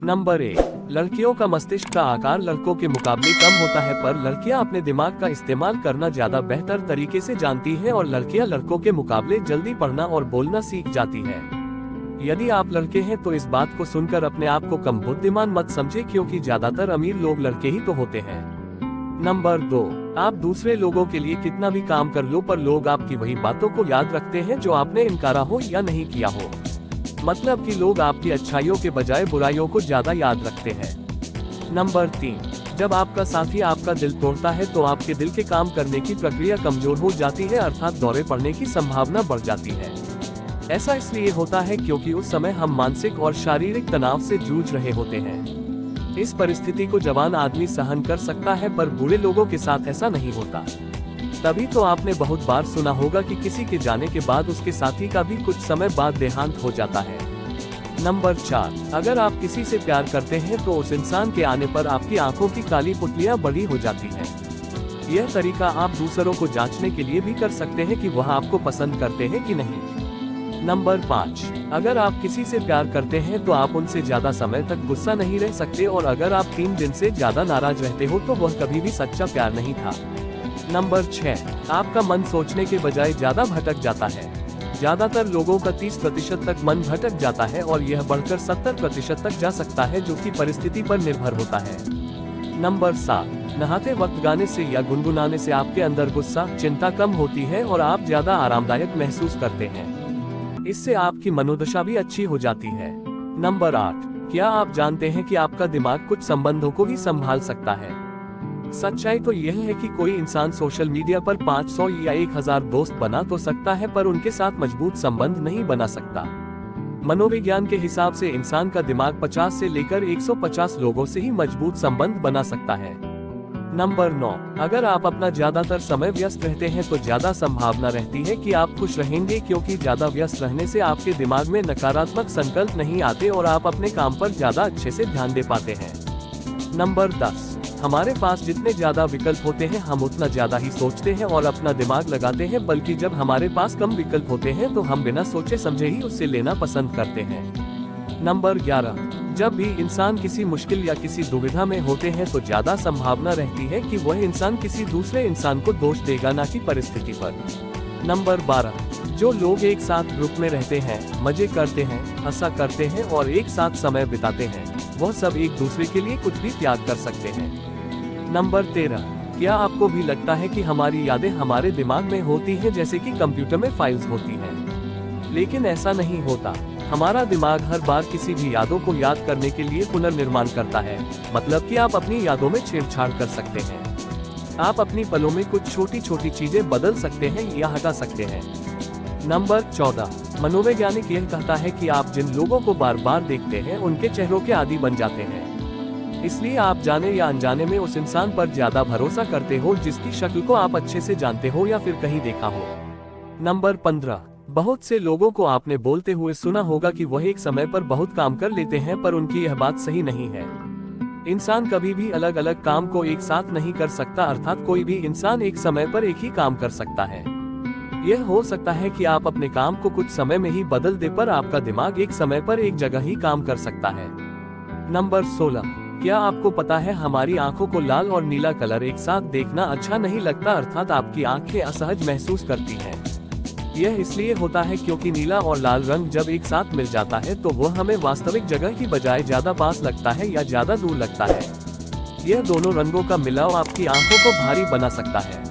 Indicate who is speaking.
Speaker 1: Number 1, लड़कियों का मस्तिष्क का आकार लड़कों के मुकाबले कम होता है, पर लड़कियां अपने दिमाग का इस्तेमाल करना ज्यादा बेहतर तरीके से जानती हैं और लड़कियां लड़कों के मुकाबले जल्दी पढ़ना और बोलना सीख जाती हैं। यदि आप लड़के हैं तो इस बात को सुनकर अपने आप को कम बुद्धिमान मत समझे, क्योंकि ज्यादातर अमीर लोग लड़के ही तो होते हैं। नंबर 2, आप दूसरे लोगों के लिए कितना भी काम कर लो पर लोग आपकी वही बातों को याद रखते हैं जो आपने इनकारा हो या नहीं किया हो। मतलब कि लोग आपकी अच्छाइयों के बजाय बुराइयों को ज्यादा याद रखते हैं। नंबर 3, जब आपका साथी आपका दिल तोड़ता है तो आपके दिल के काम करने की प्रक्रिया कमजोर हो जाती है, अर्थात दौरे पड़ने की संभावना बढ़ जाती है। ऐसा इसलिए होता है क्योंकि उस समय हम मानसिक और शारीरिक तनाव से जूझ रहे होते हैं। इस परिस्थिति को जवान आदमी सहन कर सकता है, पर बूढ़े लोगों के साथ ऐसा नहीं होता। तभी तो आपने बहुत बार सुना होगा कि किसी के जाने के बाद उसके साथी का भी कुछ समय बाद देहांत हो जाता है। नंबर 4, अगर आप किसी से प्यार करते हैं तो उस इंसान के आने पर आपकी आंखों की काली पुतलियां बड़ी हो जाती हैं। यह तरीका आप दूसरों को जांचने के लिए भी कर सकते हैं कि वह आपको पसंद करते हैं कि नहीं। नंबर 5, अगर आप किसी से प्यार करते हैं तो आप उनसे ज्यादा समय तक गुस्सा नहीं रह सकते, और अगर आप 3 दिन से ज्यादा नाराज रहते हो तो वह कभी भी सच्चा प्यार नहीं था। नंबर 6, आपका मन सोचने के बजाय ज्यादा भटक जाता है। ज्यादातर लोगों का 30% तक मन भटक जाता है और यह बढ़कर 70% तक जा सकता है, जो कि परिस्थिति पर निर्भर होता है। नंबर 7, नहाते वक्त गाने से या गुनगुनाने से आपके अंदर गुस्सा, चिंता कम होती है और आप ज्यादा आरामदायक महसूस करते हैं। इससे आपकी मनोदशा भी अच्छी हो जाती है। नंबर 8, क्या आप जानते हैं कि आपका दिमाग कुछ संबंधों को ही संभाल सकता है। सच्चाई तो यह है कि कोई इंसान सोशल मीडिया पर 500 या 1000 दोस्त बना तो सकता है, पर उनके साथ मजबूत संबंध नहीं बना सकता। मनोविज्ञान के हिसाब से इंसान का दिमाग 50 से लेकर 150 लोगों से ही मजबूत संबंध बना सकता है। नंबर 9, अगर आप अपना ज्यादातर समय व्यस्त रहते हैं तो ज्यादा संभावना रहती है कि आप खुश रहेंगे, क्योंकि ज्यादा व्यस्त रहने से आपके दिमाग में नकारात्मक संकल्प नहीं आते और आप अपने काम पर ज्यादा अच्छे से ध्यान दे पाते हैं। नंबर 10, हमारे पास जितने ज्यादा विकल्प होते हैं हम उतना ज्यादा ही सोचते हैं और अपना दिमाग लगाते हैं, बल्कि जब हमारे पास कम विकल्प होते हैं तो हम बिना सोचे समझे ही उससे लेना पसंद करते हैं। नंबर 11, जब भी इंसान किसी मुश्किल या किसी दुविधा में होते हैं तो ज्यादा संभावना रहती है कि वह इंसान किसी दूसरे इंसान को दोष देगा, न कि परिस्थिति पर। नंबर 12, जो लोग एक साथ ग्रुप में रहते हैं, मजे करते हैं, हंसा करते हैं और एक साथ समय बिताते हैं, वह सब एक दूसरे के लिए कुछ भी त्याग कर सकते हैं। नंबर 13, क्या आपको भी लगता है कि हमारी यादें हमारे दिमाग में होती हैं जैसे कि कंप्यूटर में फाइल्स होती हैं? लेकिन ऐसा नहीं होता। हमारा दिमाग हर बार किसी भी यादों को याद करने के लिए पुनर्निर्माण करता है। मतलब कि आप अपनी यादों में छेड़छाड़ कर सकते हैं। आप अपनी पलों में कुछ छोटी छोटी चीजें बदल सकते हैं या हटा सकते हैं। नंबर 14, मनोवैज्ञानिक यह कहता है कि आप जिन लोगों को बार बार देखते हैं उनके चेहरों के आदी बन जाते हैं। इसलिए आप जाने या अनजाने में उस इंसान पर ज्यादा भरोसा करते हो जिसकी शक्ल को आप अच्छे से जानते हो या फिर कहीं देखा हो। नंबर 15, बहुत से लोगों को आपने बोलते हुए सुना होगा कि वह एक समय पर बहुत काम कर लेते हैं, पर उनकी यह बात सही नहीं है। इंसान कभी भी अलग अलग काम को एक साथ नहीं कर सकता, अर्थात कोई भी इंसान एक समय पर एक ही काम कर सकता है। यह हो सकता है कि आप अपने काम को कुछ समय में ही बदल दे, पर आपका दिमाग एक समय पर एक जगह ही काम कर सकता है। नंबर 16, क्या आपको पता है हमारी आंखों को लाल और नीला कलर एक साथ देखना अच्छा नहीं लगता, अर्थात आपकी आंखें असहज महसूस करती हैं। यह इसलिए होता है क्योंकि नीला और लाल रंग जब एक साथ मिल जाता है तो वह हमें वास्तविक जगह की बजाय ज्यादा पास लगता है या ज्यादा दूर लगता है। यह दोनों रंगों का मिलाव आपकी आंखों को भारी बना सकता है।